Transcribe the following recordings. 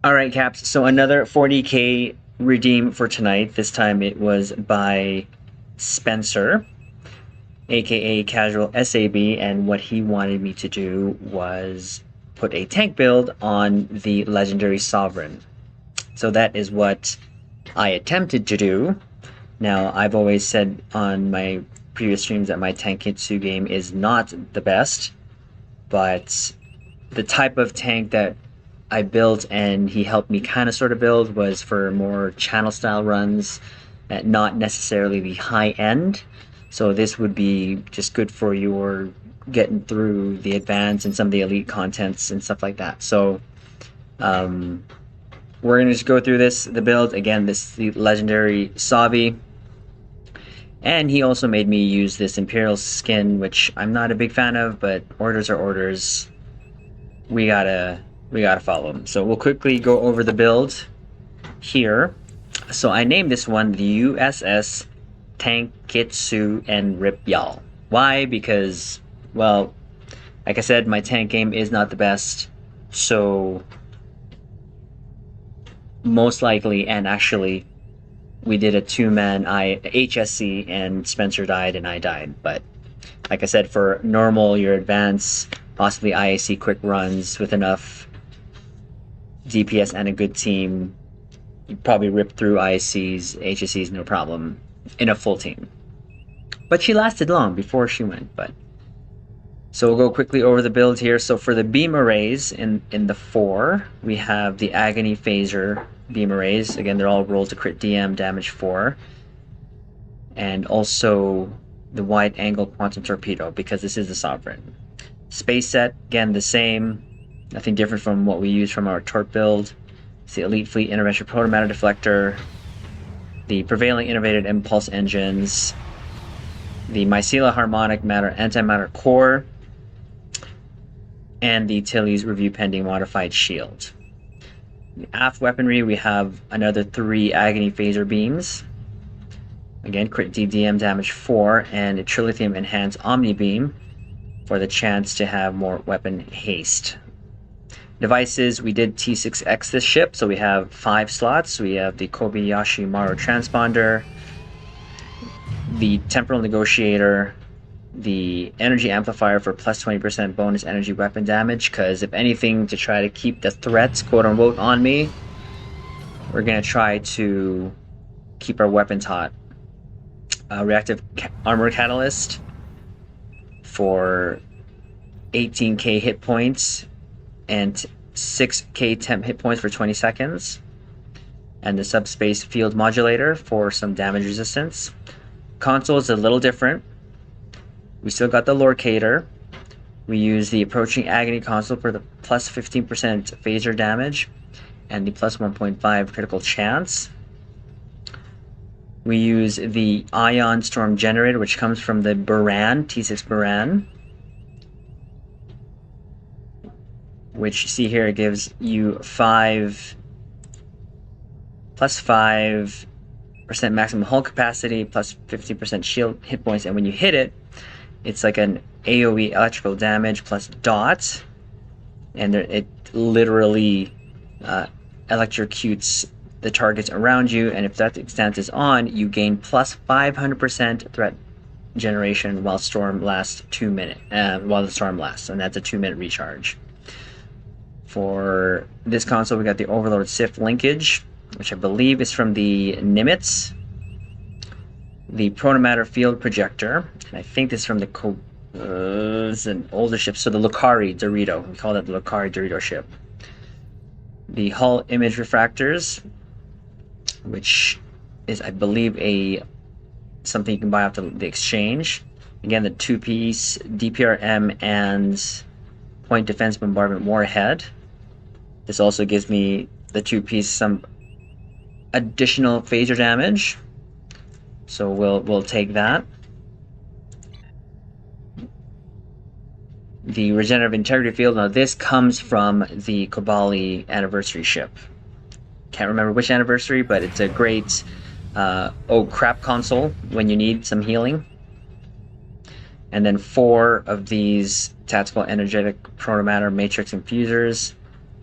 All right, Caps. So another 40K redeem for tonight. This time it was by Spencer, aka Casual SAB, and what he wanted me to do was put a tank build on the Legendary Sovereign. So that is what I attempted to do. Now, I've always said on my previous streams that my Tankitsu game is not the best, but the type of tank that I built and he helped me kind of sort of build was for more channel style runs, at not necessarily the high end. So this would be just good for your getting through the advanced and some of the elite contents and stuff like that. So um, we're gonna just go through the build again. This is the legendary Savi, and he also made me use this Imperial skin, which I'm not a big fan of, but orders are orders. We gotta follow them. So we'll quickly go over the build here. So I named this one the USS Tankitsu and Ripyal. Why? Because, well, like I said, my tank game is not the best. So most likely, and actually, we did a two-man HSC, and Spencer died and I died. But like I said, for normal, your advanced, possibly IAC quick runs with enough DPS and a good team, you probably rip through IACs, HSCs, no problem, in a full team. But she lasted long before she went. But so we'll go quickly over the build here. So for the beam arrays in the 4, we have the Agony Phaser beam arrays. Again, they're all rolled to crit DM damage 4. And also the wide angle quantum torpedo, because this is the Sovereign. Space set, again, the same. Nothing different from what we use from our torp build. It's the Elite Fleet Intervention Protomatter Deflector, the Prevailing Innovated Impulse Engines, the Mycela Harmonic Matter Antimatter Core, and the Tilly's Review Pending Modified Shield. The aft weaponry, we have another 3 Agony Phaser beams. Again, crit DDM damage 4, and a Trilithium Enhanced Omni Beam for the chance to have more weapon haste. Devices, we did T6X this ship, so we have 5 slots. We have the Kobayashi Maru Transponder, the Temporal Negotiator, the Energy Amplifier for plus 20% bonus energy weapon damage, because if anything, to try to keep the threats, quote unquote, on me, we're going to try to keep our weapons hot. Reactive Armor Catalyst for 18k hit points and 6k temp hit points for 20 seconds. And the Subspace Field Modulator for some damage resistance. Console is a little different. We still got the Lorcator. We use the Approaching Agony console for the plus 15% phaser damage and the plus 1.5 critical chance. We use the Ion Storm Generator, which comes from the Buran, T6 Buran, which you see here, it gives you 5 plus 5% maximum hull capacity, plus 50% shield hit points, and when you hit it, it's like an AoE electrical damage plus dot, and it literally electrocutes the targets around you, and if that stance is on, you gain plus 500% threat generation while storm lasts 2 minutes, while the storm lasts, and that's a 2-minute recharge. For this console, we got the Overlord Sif linkage, which I believe is from the Nimitz. The Protomatter Field Projector, and I think this is from the it's an older ship, so the Lucari Dorito. We call that the Lucari Dorito ship. The Hull Image Refractors, which is, I believe, something you can buy off the exchange. Again, the 2-piece DPRM and Point Defense Bombardment Warhead. This also gives me the 2-piece some additional phaser damage, so we'll take that. The Regenerative Integrity Field. Now this comes from the Kobali Anniversary ship. Can't remember which anniversary, but it's a great oh crap console when you need some healing. And then 4 of these Tactical Energetic Protomatter Matrix Infusers.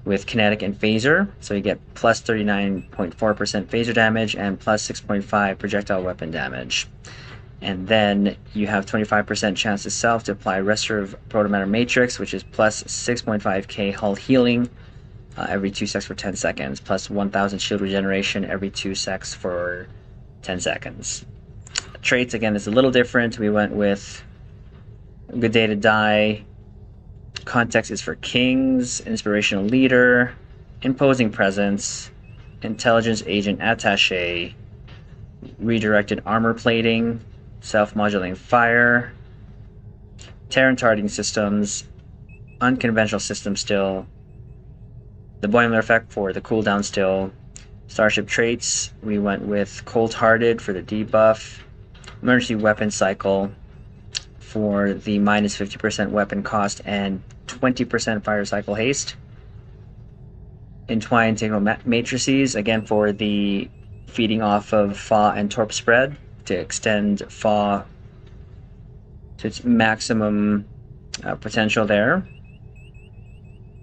with kinetic and phaser. So you get plus 39.4% phaser damage and plus 6.5 projectile weapon damage. And then you have 25% chance itself to apply Restorative Protomatter Matrix, which is plus 6.5k hull healing every 2 seconds for 10 seconds, plus 1000 shield regeneration every 2 seconds for 10 seconds. Traits, again, is a little different. We went with Good Day to Die. Context is for Kings, Inspirational Leader, Imposing Presence, Intelligence Agent Attaché, Redirected Armor Plating, Self-Modulating Fire, Terran Targeting Systems, Unconventional System Still, the Boimler Effect for the cooldown still, Starship Traits, we went with Cold-Hearted for the debuff, Emergency Weapon Cycle for the minus 50% weapon cost and 20% fire cycle haste, Entwined Integral Matrices, again for the feeding off of Fa and Torp spread, to extend Fa to its maximum potential there.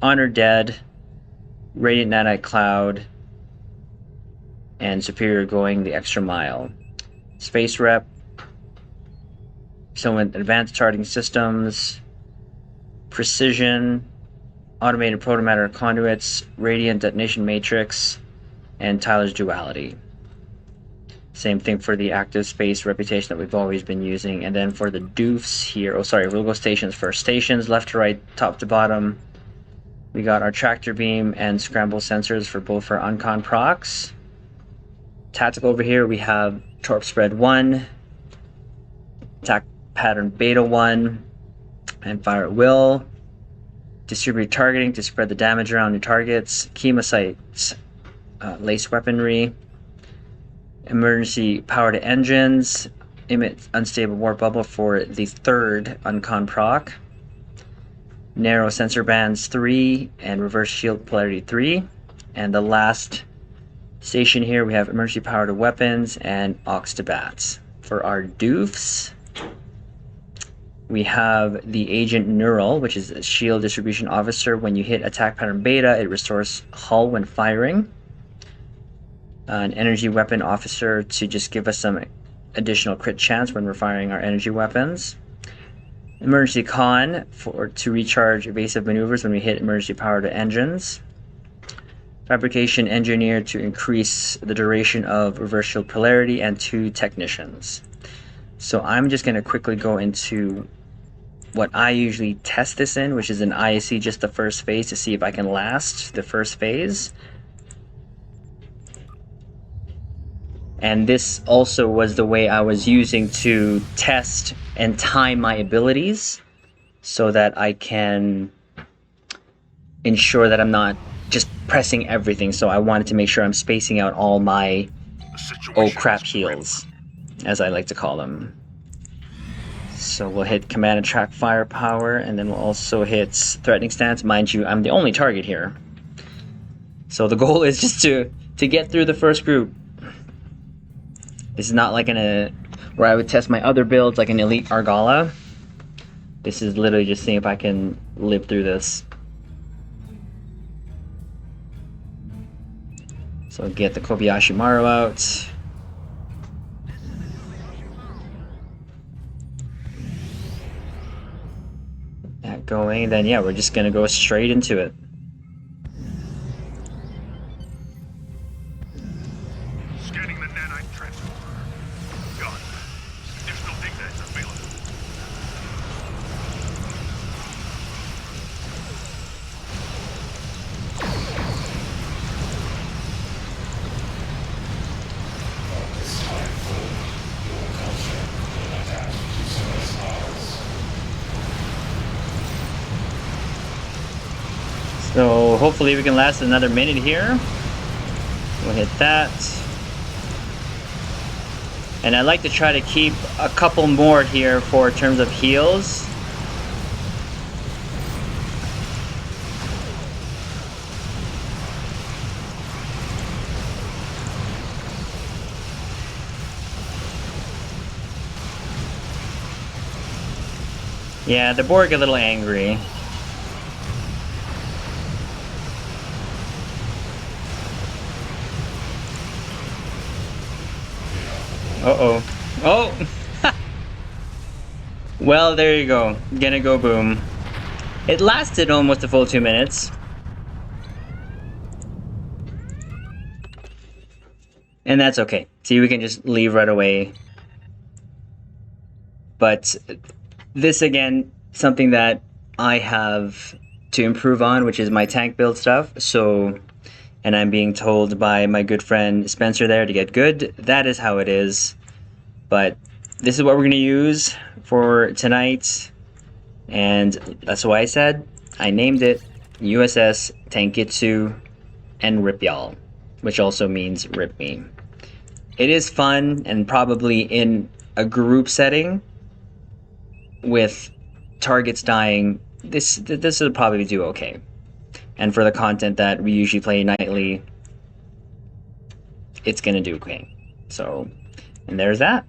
Honor Dead, Radiant Nanite Cloud, and Superior going the extra mile. Space Rep, so with Advanced Targeting Systems, Precision, Automated Protomatter Conduits, Radiant Detonation Matrix, and Tyler's Duality. Same thing for the active space reputation that we've always been using. And then for the doofs here, we'll go stations first. Stations, left to right, top to bottom. We got our tractor beam and scramble sensors for both our uncon procs. Tactical over here, we have Torp Spread 1, Attack Pattern Beta 1, and Fire at Will. Distribute targeting to spread the damage around your targets. Chemocytes, lace weaponry. Emergency power to engines, emit unstable warp bubble for the third uncon proc, narrow sensor bands 3 and reverse shield polarity 3, and the last station here we have emergency power to weapons and aux to bats. For our doofs, we have the agent Neural, which is a shield distribution officer. When you hit attack pattern beta, it restores hull when firing. An energy weapon officer to just give us some additional crit chance when we're firing our energy weapons. Emergency con to recharge evasive maneuvers when we hit emergency power to engines. Fabrication engineer to increase the duration of reverse shield polarity, and 2 technicians. So I'm just going to quickly go into what I usually test this in, which is an ISC, just the first phase, to see if I can last the first phase. And this also was the way I was using to test and time my abilities so that I can ensure that I'm not just pressing everything. So I wanted to make sure I'm spacing out all my oh crap heals, as I like to call them. So we'll hit command and track firepower, and then we'll also hit threatening stance. Mind you, I'm the only target here. So the goal is just to get through the first group. This is not like where I would test my other builds like an Elite Argala. This is literally just seeing if I can live through this. So get the Kobayashi Maru out. That going, then yeah, we're just gonna go straight into it. Scanning the nanite transformer. Gone. Additional data is available. So hopefully we can last another minute here. We'll hit that. And I like to try to keep a couple more here for terms of heals. Yeah, the Borg a little angry. Uh-oh. Oh! Well, there you go. Gonna go boom. It lasted almost a full 2 minutes. And that's okay. See, we can just leave right away. But this, again, something that I have to improve on, which is my tank build stuff. So, and I'm being told by my good friend Spencer there to get good. That is how it is. But this is what we're going to use for tonight. And that's why I named it USS Tankitsu and Rip Y'all, which also means Rip Me. It is fun, and probably in a group setting with targets dying, this will probably do okay. And for the content that we usually play nightly, it's gonna do okay. So, and there's that.